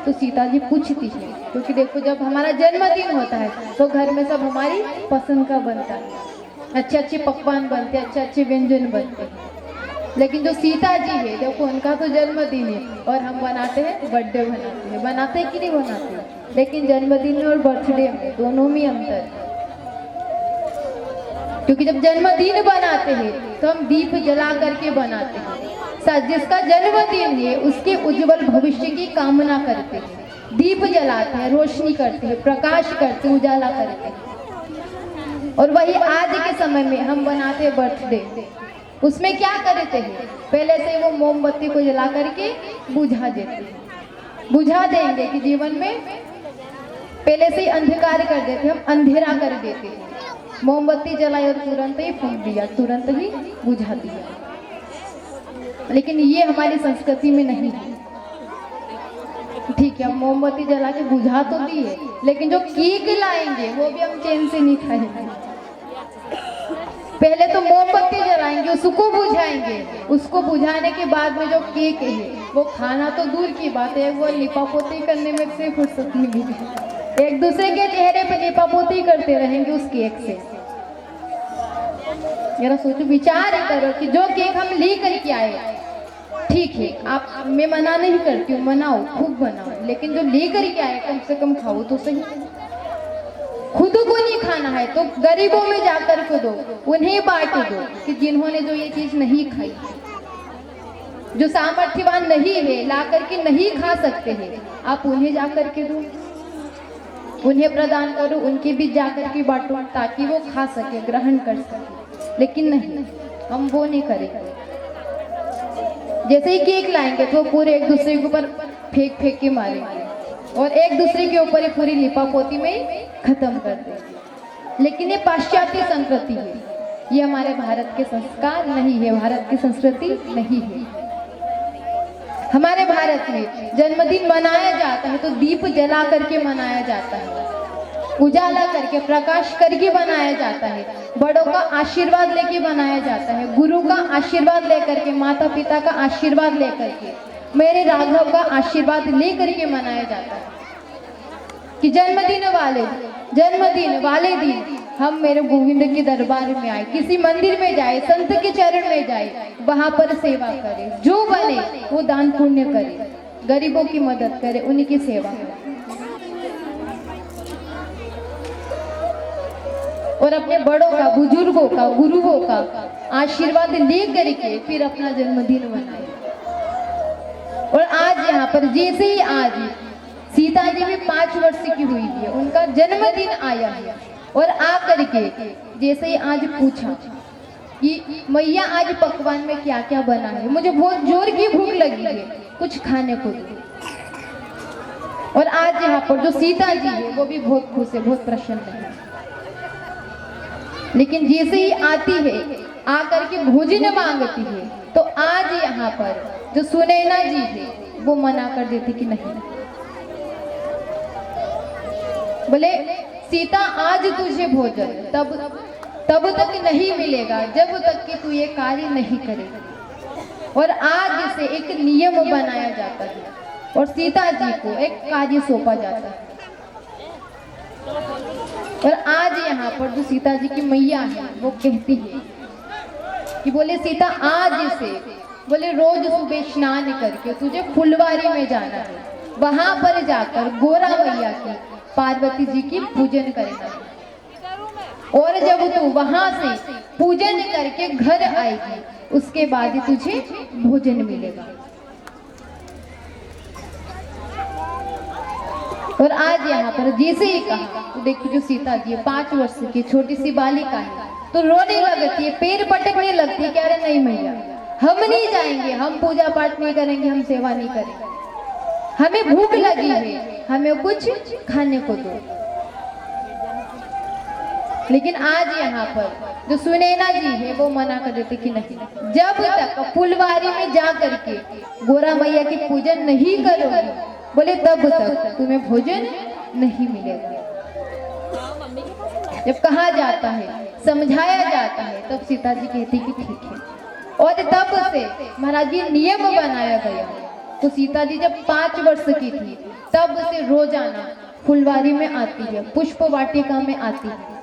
तो सीता जी पूछती है, क्योंकि देखो जब हमारा जन्मदिन होता है तो घर में सब हमारी पसंद का बनता है, अच्छे अच्छे पकवान बनते हैं, अच्छे अच्छे व्यंजन बनते हैं। लेकिन जो सीता जी है देखो उनका तो जन्मदिन है और हम बनाते हैं बर्थडे बनाते हैं कि नहीं बनाते, लेकिन जन्मदिन और बर्थडे में दोनों में अंतर है। क्योंकि जब जन्मदिन बनाते हैं तो हम दीप जला करके बनाते हैं, जिसका जन्मदिन है उसके उज्जवल भविष्य की कामना करते हैं, दीप जलाते हैं, रोशनी करते हैं, प्रकाश करते हैं, उजाला करते हैं। और वही आज के समय में हम बनाते हैं बर्थडे, उसमें क्या करते हैं, पहले से वो मोमबत्ती को जला करके बुझा देते हैं, बुझा देंगे कि जीवन में पहले से ही अंधकार कर देते हैं, हम अंधेरा कर देते हैं। मोमबत्ती जलाई और तुरंत ही फूंक दिया, तुरंत ही बुझा दिया। लेकिन ये हमारी संस्कृति में नहीं है। ठीक है, हम मोमबत्ती जला के बुझा तो दिए, लेकिन जो केक लाएंगे वो भी हम चैन से नहीं खाएंगे। पहले तो मोमबत्ती जलाएंगे, उसको बुझाएंगे, उसको बुझाने के बाद में जो केक है वो खाना तो दूर की बात है, वो लिपापोती करने में से फुर्सत नहीं मिली, एक दूसरे के चेहरे पे लिपापोती करते रहेंगे उस केक से। जरा सोचो, विचार करो कि जो केक हम ले करके आए, ठीक है आप, मैं मना नहीं करती हूँ, मनाओ, खूब बनाओ, लेकिन जो ले करके आए कम से कम खाओ तो सही। खुद को नहीं खाना है तो गरीबों में जाकर के दो, उन्हें बांट दो कि जिन्होंने जो ये चीज नहीं खाई, जो सामर्थ्यवान नहीं है, ला करके नहीं खा सकते हैं, आप उन्हें जाकर के दो, उन्हें प्रदान करो, उनके बीच जाकर के बांटो ताकि वो खा सके, ग्रहण कर सके। लेकिन नहीं, हम वो नहीं करेंगे। जैसे ही केक लाएंगे तो पूरे एक दूसरे के ऊपर फेंक फेंक के मारेंगे और एक दूसरे के ऊपर ही पूरी लिपापोती में खत्म कर देंगे। लेकिन ये पाश्चात्य संस्कृति है, ये हमारे भारत के संस्कार नहीं है, भारत की संस्कृति नहीं है। हमारे भारत में जन्मदिन मनाया जाता है तो दीप जला करके मनाया जाता है, उजाला करके, प्रकाश करके बनाया जाता है, बड़ों का आशीर्वाद लेके बनाया जाता है, गुरु का आशीर्वाद लेकर के, माता पिता का आशीर्वाद लेकर के, मेरे राघव का आशीर्वाद लेकर के मनाया जाता है कि जन्मदिन वाले दिन हम मेरे गोविंद के दरबार में आए, किसी मंदिर में जाए, संत के चरण में जाए, वहां पर सेवा करे, जो बने वो दान पुण्य करे, गरीबों की मदद करे, उन्हीं की सेवा करे और अपने बड़ों का, बुजुर्गों का, गुरुओं का आशीर्वाद ले करके फिर अपना जन्मदिन मनाए। और आज यहाँ पर जैसे ही आज सीता जी भी 5 वर्ष की हुई है, उनका जन्मदिन आया है और आ करके जैसे ही आज पूछा कि मैया आज पकवान में क्या क्या बना है, मुझे बहुत जोर की भूख लगी है, कुछ खाने को दो। और आज यहाँ पर जो सीता जी है वो भी बहुत खुश है, बहुत प्रसन्न है। लेकिन जैसे ही आती है, आकर के भोजन मांगती है, तो आज यहाँ पर जो सुनैना जी है वो मना कर देती कि नहीं, बोले सीता आज तुझे भोजन तब तक नहीं मिलेगा जब तक कि तू ये कार्य नहीं करेगा। और आज से एक नियम बनाया जाता है और सीता जी को एक कार्य सौंपा जाता है। और आज यहाँ पर जो सीता जी की मैया है वो कहती है कि बोले सीता आज से, बोले रोज सुबह स्नान करके तुझे फुलवारी में जाना है, वहां पर जाकर गोरा मैया की, पार्वती जी की पूजन करना है। और जब तू वहां से पूजन करके घर आएगी उसके बाद ही तुझे भोजन मिलेगा। और आज यहाँ पर जैसे ही कहा तो देखिए जो सीता जी 5 वर्ष की छोटी सी बालिका है तो रोने लगती है, पैर पटकने लगती है, कह रहे नहीं मैया हम नहीं जाएंगे, हम पूजा पाठ नहीं करेंगे, हम सेवा नहीं करेंगे, हमें भूख लगी है, हमें कुछ खाने को दो। लेकिन आज यहाँ पर जो सुनैना जी है वो मना कर देती कि नहीं, जब तक फुलवारी में जा करके गोरा मैया की पूजन नहीं करोगे, बोले तब तक तुम्हें भोजन नहीं मिलेगा। जब कहा जाता है, समझाया जाता है, तब सीता जी कहती कि ठीक है। और तब से महाराज जी नियम बनाया गया। तो सीता जी जब 5 वर्ष की थी तब से रोजाना फुलवारी में आती है, पुष्प वाटिका में आती है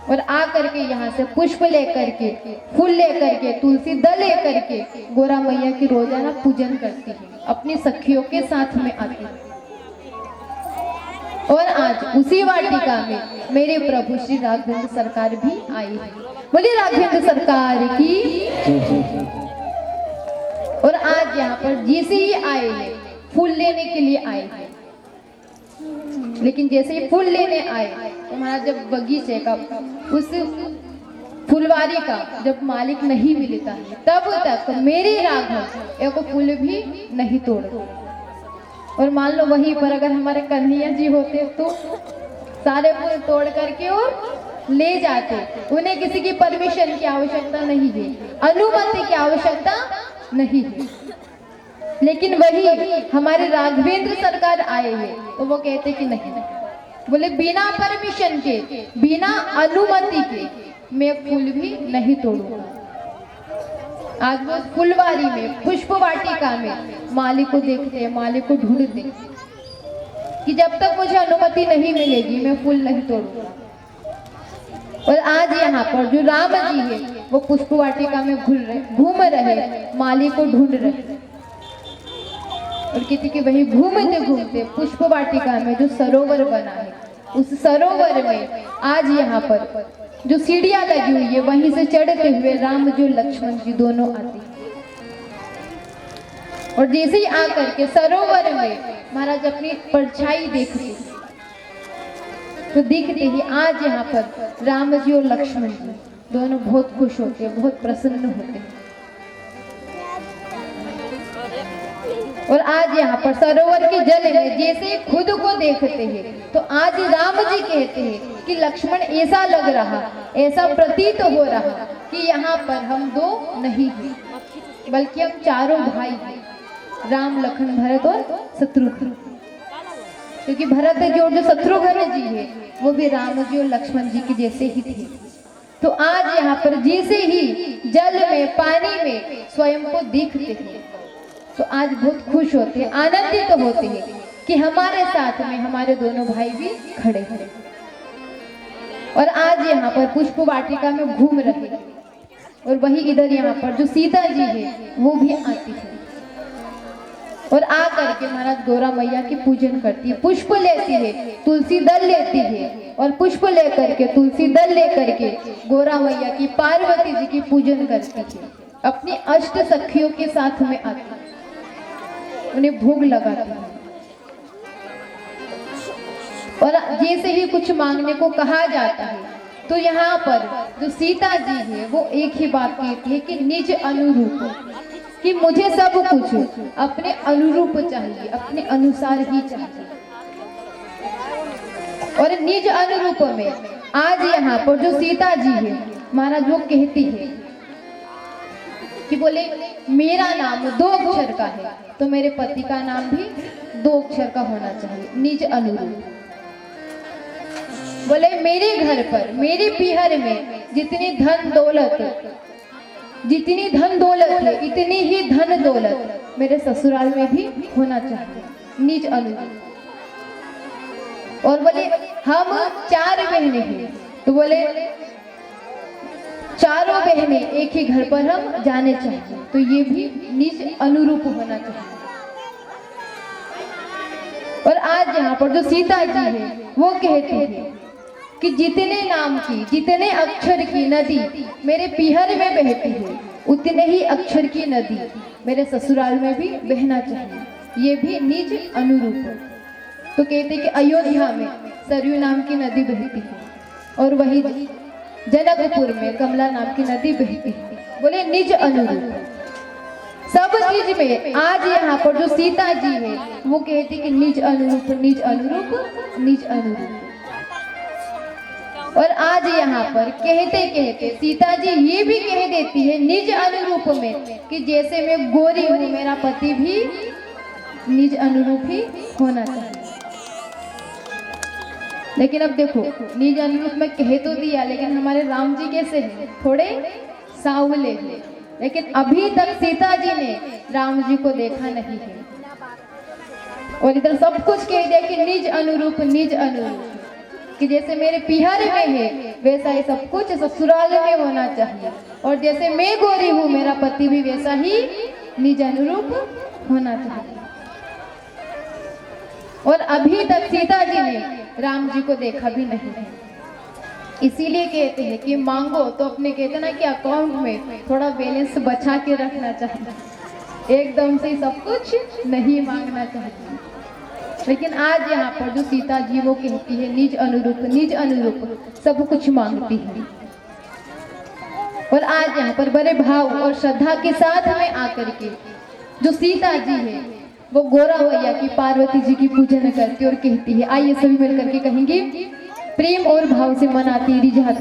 और आ करके यहाँ से पुष्प लेकर के, फूल लेकर के, तुलसी दल लेकर के गोरा मैया की रोजाना पूजन करती है, अपनी सखियों के साथ में आती है। और आज उसी वाटिका में मेरे प्रभु श्री राघवेंद्र सरकार भी आई है। बोलिए राघवेंद्र सरकार की। और आज यहाँ पर जैसे ही आए हैं फूल लेने के लिए आए हैं, लेकिन जैसे ही फूल लेने आए तो महाराज जब बगीचे का, उस फुलवारी का जब मालिक नहीं मिलता है तब तक मेरे राघव एक फूल भी नहीं तोड़ते। और मान लो वहीं पर अगर हमारे कन्हैया जी होते तो सारे फूल तोड़ करके और ले जाते। उन्हें किसी की परमिशन की आवश्यकता नहीं है, अनुमति की आवश्यकता नहीं है। लेकिन वही हमारे राघवेंद्र सरकार आए हैं तो वो कहते कि नहीं, बोले बिना परमिशन के, बिना अनुमति के मैं फूल भी नहीं तोड़ूंगा। आज वो फुलवारी में, पुष्प वाटिका में माली को देखते हैं, माली को ढूंढते कि जब तक मुझे अनुमति नहीं मिलेगी मैं फूल नहीं तोड़ूंगा। और आज यहाँ पर जो राम जी है वो पुष्प वाटिका में घूम रहे, माली को ढूंढ रहे। और कहती कि वही घूमते घूमते पुष्प वाटिका में जो सरोवर बना है, उस सरोवर में आज यहाँ पर जो सीढ़ियां लगी हुई है वहीं से चढ़ते हुए राम जो लक्ष्मण जी दोनों आते। और जैसे ही आकर के सरोवर में महाराज अपनी परछाई देखते तो दिखते ही आज यहाँ पर राम जी और लक्ष्मण जी दोनों बहुत खुश होते हैं, बहुत प्रसन्न होते हैं। और आज यहाँ पर सरोवर के जल में जैसे खुद को देखते हैं तो आज राम जी कहते हैं कि लक्ष्मण ऐसा लग रहा, ऐसा प्रतीत हो रहा कि यहाँ पर हम दो नहीं हैं बल्कि हम चारों भाई हैं, राम लखन भरत और शत्रुघ्न। क्योंकि भरत जो शत्रुघ्न जी है वो भी राम जी और लक्ष्मण जी के जैसे ही थे। तो आज यहाँ पर जैसे ही जल में, पानी में स्वयं को देखते हैं तो आज बहुत खुश होते हैं, आनंदित तो होते हैं कि हमारे साथ में हमारे दोनों भाई भी खड़े हैं। और आज यहाँ पर पुष्प वाटिका में घूम रहे हैं। और वही इधर यहाँ पर जो सीता जी है वो भी आती है और आ करके महाराज गौरा मैया की पूजन करती है, पुष्प लेती है, तुलसी दल लेती है और पुष्प लेकर के, तुलसी दल लेकर के गौरा मैया की, पार्वती जी की पूजन करती है। अपनी अष्ट सखियों के साथ में आती है, उन्हें भोग लगाती है। और जैसे ही कुछ मांगने को कहा जाता है तो यहाँ पर जो सीता जी है वो एक ही बात कहती है कि निज अनुरूप, कि मुझे सब कुछ अपने अनुरूप चाहिए, अपने अनुसार ही चाहिए। और निज अनुरूप में आज यहाँ पर जो सीता जी है महाराज वो कहती है कि बोले मेरा नाम 2 अक्षर का है तो मेरे पति का नाम भी 2 अक्षर का होना चाहिए, निज अनुरूप। बोले मेरे घर पर, मेरे पीहर में जितनी धन दौलत है इतनी ही धन दौलत मेरे ससुराल में भी होना चाहिए, निज अनुरूप। और बोले हम 4 बहनें हैं तो बोले चारों बहनें एक ही घर पर हम जाने चाहिए तो ये भी निज अनुरूप होना चाहिए। और आज यहाँ पर जो सीता जी है वो कहते हैं कि जितने नाम की, जितने अक्षर की नदी मेरे पीहर में बहती है उतने ही अक्षर की नदी मेरे ससुराल में भी बहना चाहिए, ये भी निज अनुरूप। तो कहते कि अयोध्या में सरयू नाम की नदी बहती है और वही जनकपुर में कमला नाम की नदी बहती है, बोले निज अनुरूप। सब चीज में आज यहाँ पर जो सीता जी है वो कहती कि निज अनुरूप, निज अनुरूप, निज अनुरूप। और आज यहाँ पर कहते कहते सीता जी ये भी कह देती है निज अनुरूप में कि जैसे मैं गोरी हूँ मेरा पति भी निज अनुरूप ही होना चाहिए। लेकिन अब देखो निज अनुरूप में कह तो दिया, लेकिन हमारे राम जी कैसे हैं, थोड़े सावले हैं। लेकिन अभी तक सीता जी ने राम जी को देखा नहीं है। और इधर सब कुछ कह दिया कि निज अनुरूप, निज अनुरूप, कि जैसे मेरे पिहर में है वैसा ही सब कुछ ससुराल में होना चाहिए, और जैसे मैं गोरी हूँ मेरा पति भी वैसा ही निज अनुरूप होना चाहिए। और अभी तक सीता जी ने राम जी को देखा भी नहीं है, इसीलिए कहते हैं कि मांगो तो अपने, कहते ना कि अकाउंट में थोड़ा बैलेंस बचा के रखना चाहिए, एकदम से सब कुछ नहीं मांगना चाहिए। लेकिन आज यहाँ पर जो सीता जी वो कहती है निज अनुरूप, निज अनुरूप सब कुछ मांगती है। और आज यहाँ पर बड़े भाव और श्रद्धा के साथ में आकर के जो सीता जी है वो गोरा मैया की, पार्वती जी की पूजन करती और कहती है, आइए सभी मिलकर के कहेंगे, प्रेम और भाव से मनाती रिझाती